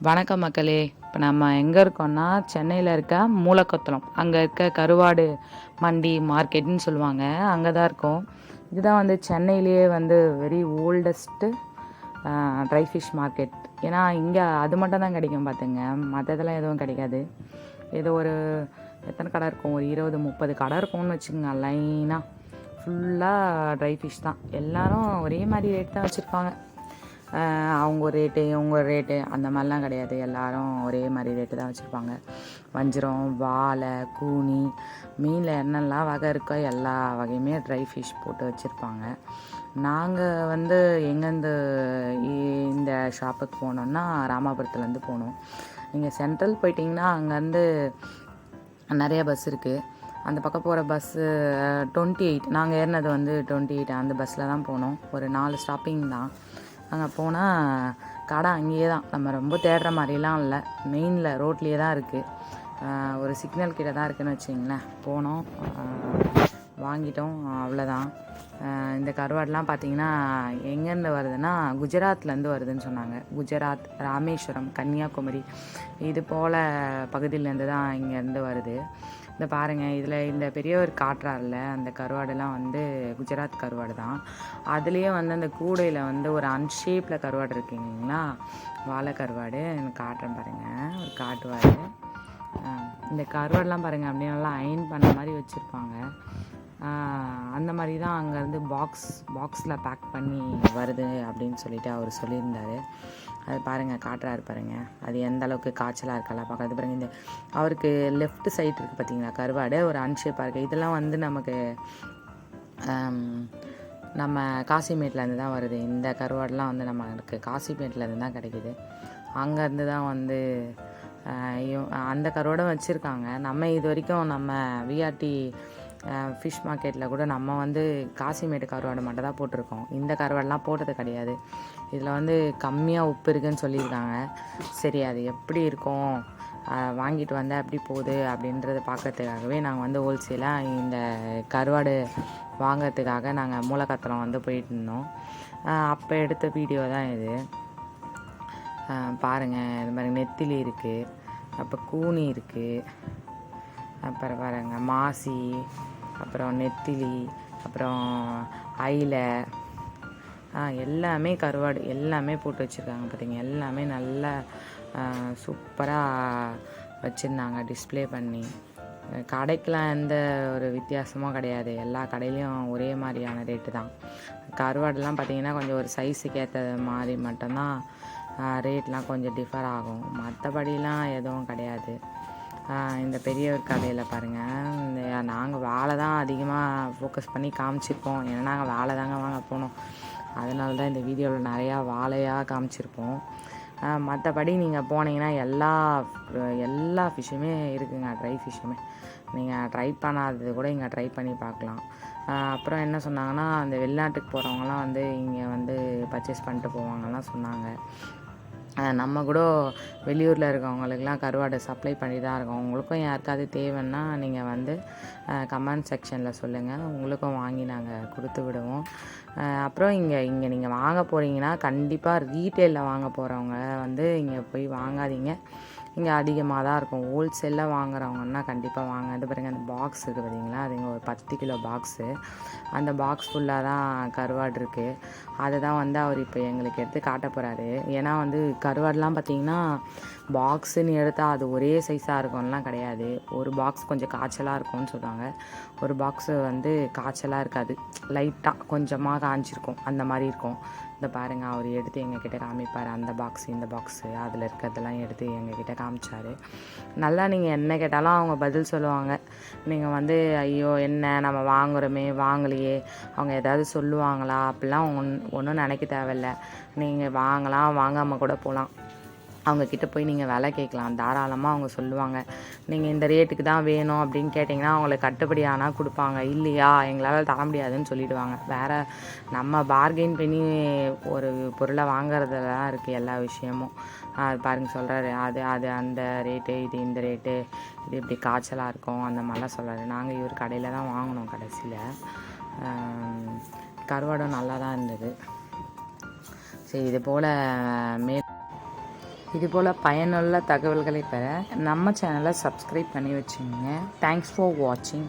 வணக்கம் மக்களே. இப்போ நம்ம எங்கே இருக்கோம்னா சென்னையில் இருக்க மூலக்கொத்தளம், அங்கே இருக்க கருவாடு மண்டி மார்க்கெட்னு சொல்லுவாங்க, அங்கே தான் இருக்கோம். இதுதான் வந்து சென்னையிலேயே வந்து very oldest try fish market. ஏன்னா இங்கே அது மட்டும் தான் கிடைக்கும் பார்த்துங்க, மற்றதெல்லாம் எதுவும் கிடைக்காது. ஏதோ ஒரு எத்தனை கடை இருக்கும், ஒரு 20-30 கடை இருக்கும்னு வச்சுக்கோங்க. லைனாக ஃபுல்லாக ட்ரை ஃபிஷ் தான். எல்லோரும் ஒரே மாதிரி ரேட் தான் வச்சுருப்பாங்க. அவங்க ஒரு ரேட்டு இவங்க ஒரு ரேட்டு அந்த மாதிரிலாம் கிடையாது. எல்லோரும் ஒரே மாதிரி ரேட்டு தான் வச்சுருப்பாங்க. வஞ்சிரம், வாலை, கூனி, மீனில் என்னெல்லாம் வகை இருக்கோ எல்லா வகையுமே ட்ரை ஃபிஷ் போட்டு வச்சுருப்பாங்க. நாங்கள் வந்து எங்கேருந்து இந்த ஷாப்புக்கு போனோன்னா ராமாபுரத்துலேருந்து போனோம். நீங்கள் சென்ட்ரல் போயிட்டிங்கன்னா அங்கேருந்து நிறைய பஸ் இருக்குது. அந்த பக்கம் போகிற பஸ்ஸு 28, நாங்கள் ஏறினது வந்து 28, அந்த பஸ்ஸில் தான் போனோம். ஒரு 4 ஸ்டாப்பிங் தான். அங்கே போனால் கடை அங்கேயே தான், நம்ம ரொம்ப தேடுற மாதிரிலாம் இல்லை, மெயினில் ரோட்லேயே தான் இருக்குது. ஒரு சிக்னல் கிட்ட தான் இருக்குதுன்னு வச்சிங்களேன். போனோம், வாங்கிட்டோம், அவ்வளோதான். இந்த கருவாடெலாம் பார்த்திங்கன்னா எங்கேருந்து வருதுன்னா குஜராத்லேருந்து வருதுன்னு சொன்னாங்க. குஜராத், ராமேஸ்வரம், கன்னியாகுமரி இது போல் பகுதியிலேருந்து தான் இங்கேருந்து வருது. இந்த பாருங்கள், இதில் இந்த பெரியவர் காட்டுறாருல, அந்த கருவாடெல்லாம் வந்து குஜராத் கருவாடு தான். அதுலேயே வந்து அந்த கூடையில் வந்து ஒரு அன்ஷேப்பில் கருவாடு இருக்குங்களா, வாழை கருவாடு. எனக்கு காட்டுறேன் பாருங்கள், ஒரு காட்டுவார். இந்த கருவாடெலாம் பாருங்கள், அப்படியே நல்லா அயன் பண்ண மாதிரி வச்சுருப்பாங்க. அந்த மாதிரி தான் அங்கேருந்து பாக்ஸில் பேக் பண்ணி வருது அப்படின்னு சொல்லிட்டு அவர் சொல்லியிருந்தார். அது பாருங்கள், காட்டுறாரு பாருங்கள், அது எந்த அளவுக்கு காய்ச்சலாக இருக்கல பார்க்குறது பாருங்கள். இந்த அவருக்கு லெஃப்ட் சைடு இருக்குது பார்த்தீங்களா கருவாடு, ஒரு அன்ஷேப்பாக இருக்குது. இதெல்லாம் வந்து நமக்கு நம்ம காசிமேட்லேருந்து தான் வருது. இந்த கருவாடெலாம் வந்து நமக்கு காசிமேட்லேருந்து தான் கிடைக்கிது. அங்கேருந்து தான் வந்து அந்த கருவாடை வச்சுருக்காங்க. நம்ம இது வரைக்கும் நம்ம விஆர்டி ஃபிஷ் மார்க்கெட்டில் கூட நம்ம வந்து காசிமேட்டு கருவாடு மட்டும் தான் போட்டிருக்கோம். இந்த கருவாடெலாம் போட்டது கிடையாது. இதில் வந்து கம்மியாக உப்பு இருக்குதுன்னு சொல்லியிருக்காங்க. சரி, அது எப்படி இருக்கும், வாங்கிட்டு வந்தால் எப்படி போகுது அப்படின்றத பார்க்கறதுக்காகவே நாங்கள் வந்து ஹோல்சேலாக இந்த கருவாடு வாங்கிறதுக்காக நாங்கள் மூலக்கத்தளம் வந்து போயிட்டு இருந்தோம். அப்போ எடுத்த வீடியோ தான் இது. பாருங்கள், இது மாதிரி நெத்திலி இருக்குது, அப்போ கூனி இருக்குது, அப்புறம் பாருங்கள் மாசி, அப்புறம் நெத்திலி, அப்புறம் ஐலை, எல்லாமே கருவாடு எல்லாமே போட்டு வச்சுருக்காங்க பார்த்திங்க. எல்லாமே நல்லா சூப்பராக வச்சுருந்தாங்க டிஸ்ப்ளே பண்ணி. கடைக்கெலாம் எந்த ஒரு வித்தியாசமும் கிடையாது, எல்லா கடையிலையும் ஒரே மாதிரியான ரேட்டு தான். கருவாடெல்லாம் பார்த்திங்கன்னா கொஞ்சம் ஒரு சைஸுக்கு ஏற்ற மாதிரி மட்டும்தான் ரேட்லாம் கொஞ்சம் டிஃபர் ஆகும், மற்றபடிலாம் எதுவும் கிடையாது. இந்த பெரியவர் கடையில் பாருங்கள், இந்த நாங்கள் வாழை தான் அதிகமாக ஃபோக்கஸ் பண்ணி காமிச்சிருப்போம். ஏன்னா நாங்கள் வாழை தாங்க வாங்க போனோம், அதனால தான் இந்த வீடியோவில் நிறையா வாழையாக காமிச்சிருப்போம். மற்றபடி நீங்கள் போனீங்கன்னா எல்லா ஃபிஷ்ஷுமே இருக்குங்க, ட்ரை ஃபிஷ்ஷுமே. நீங்கள் ட்ரை பண்ணாதது கூட இங்கே ட்ரை பண்ணி பார்க்கலாம். அப்புறம் என்ன சொன்னாங்கன்னா, அந்த வெளிநாட்டுக்கு போகிறவங்களாம் வந்து இங்கே வந்து பர்ச்சேஸ் பண்ணிட்டு போவாங்கலாம் சொன்னாங்க. நம்ம கூட வெளியூரில் இருக்கவங்களுக்கெல்லாம் கருவாடை சப்ளை பண்ணி தான் இருக்கோம். உங்களுக்கும் யாருக்காவது தேவைன்னா நீங்கள் வந்து கமெண்ட் செக்ஷனில் சொல்லுங்கள், உங்களுக்கும் வாங்கி நாங்கள் கொடுத்து விடுவோம். அப்புறம் இங்கே நீங்கள் வாங்க போகிறீங்கன்னா கண்டிப்பாக ரீட்டெயிலில் வாங்க போகிறவங்க வந்து இங்கே போய் வாங்காதீங்க, இங்கே அதிகமாக தான் இருக்கும். ஹோல்சேலில் வாங்குறவங்கன்னா கண்டிப்பாக வாங்க. அது பாருங்கள், அந்த பாக்ஸ் இருக்குது பார்த்தீங்களா, அது இங்கே ஒரு 10 கிலோ பாக்ஸு. அந்த பாக்ஸ் ஃபுல்லாக தான் கருவாடு இருக்குது. அதை தான் வந்து அவர் இப்போ எங்களுக்கு எடுத்து காட்ட போகிறாரு. ஏன்னா வந்து கருவாடெலாம் பார்த்திங்கன்னா பாக்ஸுன்னு எடுத்தால் அது ஒரே சைஸாக இருக்கும்லாம் கிடையாது. ஒரு பாக்ஸ் கொஞ்சம் காய்ச்சலாக இருக்கும்னு சொல்லுவாங்க, ஒரு பாக்ஸு வந்து காய்ச்சலாக இருக்காது, லைட்டாக கொஞ்சமாக காய்ச்சிருக்கும், அந்த மாதிரி இருக்கும். இந்த பாருங்கள், அவர் எடுத்து எங்ககிட்ட காமிப்பார், அந்த பாக்ஸு இந்த பாக்ஸு அதில் இருக்கிறதெல்லாம் எடுத்து எங்ககிட்ட காமிச்சார். நல்லா நீங்கள் என்ன கேட்டாலும் அவங்க பதில் சொல்லுவாங்க. நீங்கள் வந்து ஐயோ என்ன நம்ம வாங்குகிறோமே வாங்கலையே, அவங்க ஏதாவது சொல்லுவாங்களா அப்படிலாம் ஒன்றும் நினைக்க தேவையில்ல. நீங்கள் வாங்கலாம், வாங்காமல் கூட போகலாம். அவங்கக்கிட்ட போய் நீங்கள் விலை கேட்கலாம், தாராளமாக அவங்க சொல்லுவாங்க. நீங்கள் இந்த ரேட்டுக்கு தான் வேணும் அப்படின்னு கேட்டிங்கன்னா அவங்களுக்கு கட்டுப்படி ஆனால் கொடுப்பாங்க, இல்லையா எங்களால் தர முடியாதுன்னு சொல்லிவிடுவாங்க. வேறு நம்ம பார்கெயின் பண்ணி ஒரு பொருளை வாங்குறதுல தான் இருக்குது எல்லா விஷயமும். அது பாருங்கள் சொல்கிறாரு, அது அந்த ரேட்டு, இது இந்த ரேட்டு, இது இப்படி காய்ச்சலாக இருக்கும் அந்த மாதிரிலாம் சொல்கிறாரு. நாங்கள் இவர் கடையில் தான் வாங்கினோம் கடைசியில். கருவாடும் நல்லா தான் இருந்தது. சரி, இது போல் இதுபோல் பயனுள்ள தகவல்களை பெற நம்ம சேனலை சப்ஸ்கிரைப் பண்ணி வச்சுங்க. தேங்க்ஸ் ஃபார் வாட்சிங்.